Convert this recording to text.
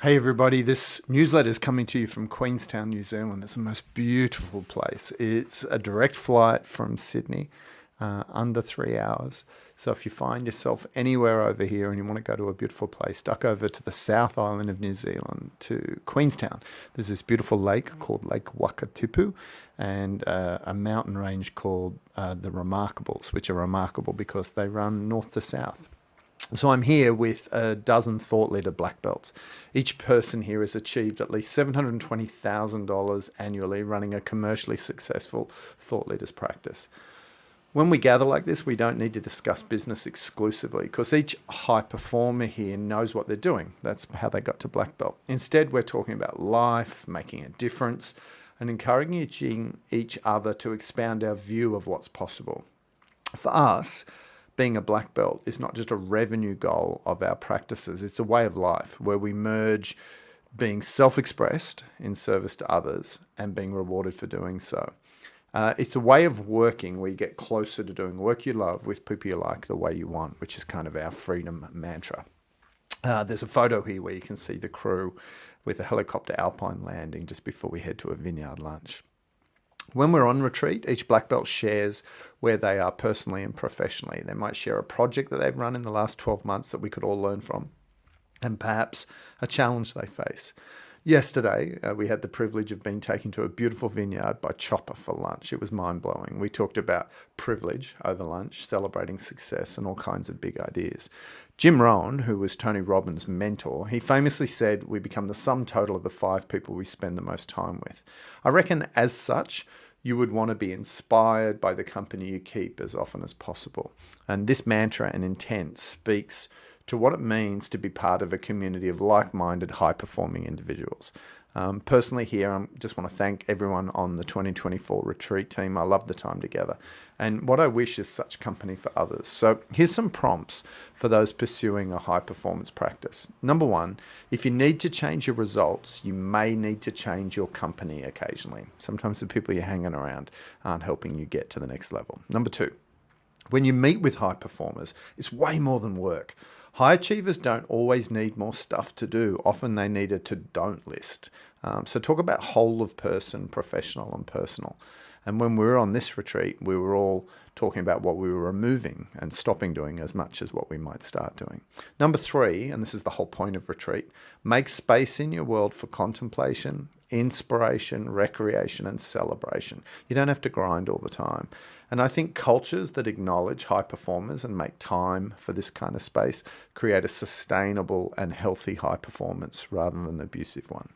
Hey everybody, this newsletter is coming to you from Queenstown, New Zealand. It's the most beautiful place. It's a direct flight from Sydney, under 3 hours. So if you find yourself anywhere over here and you want to go to a beautiful place, duck over to the South Island of New Zealand, to Queenstown. There's this beautiful lake called Lake Wakatipu and a mountain range called the Remarkables, which are remarkable because they run north to south. So I'm here with a dozen thought leader black belts. Each person here has achieved at least $720,000 annually running a commercially successful thought leaders practice. When we gather like this, we don't need to discuss business exclusively because each high performer here knows what they're doing. That's how they got to black belt. Instead, we're talking about life, making a difference, and encouraging each other to expand our view of what's possible. For us, being a black belt is not just a revenue goal of our practices, it's a way of life where we merge being self-expressed in service to others and being rewarded for doing so. It's a way of working where you get closer to doing work you love with people you like the way you want, which is kind of our freedom mantra. There's a photo here where you can see the crew with a helicopter alpine landing just before we head to a vineyard lunch. When we're on retreat, each black belt shares where they are personally and professionally. They might share a project that they've run in the last 12 months that we could all learn from, and perhaps a challenge they face. Yesterday, we had the privilege of being taken to a beautiful vineyard by Chopper for lunch. It was mind-blowing. We talked about privilege over lunch, celebrating success, and all kinds of big ideas. Jim Rohn, who was Tony Robbins' mentor, he famously said, "We become the sum total of the 5 people we spend the most time with." I reckon as such, you would want to be inspired by the company you keep as often as possible. And this mantra and intent speaks to what it means to be part of a community of like-minded, high-performing individuals. Personally here, I just want to thank everyone on the 2024 retreat team. I love the time together. And what I wish is such company for others. So here's some prompts for those pursuing a high-performance practice. Number 1, if you need to change your results, you may need to change your company occasionally. Sometimes the people you're hanging around aren't helping you get to the next level. Number 2, when you meet with high performers, it's way more than work. High achievers don't always need more stuff to do. Often they need a to-don't list. So talk about whole of person, professional and personal. And when we were on this retreat, we were all talking about what we were removing and stopping doing as much as what we might start doing. Number 3, and this is the whole point of retreat, make space in your world for contemplation, inspiration, recreation, and celebration. You don't have to grind all the time. And I think cultures that acknowledge high performers and make time for this kind of space create a sustainable and healthy high performance rather than an abusive one.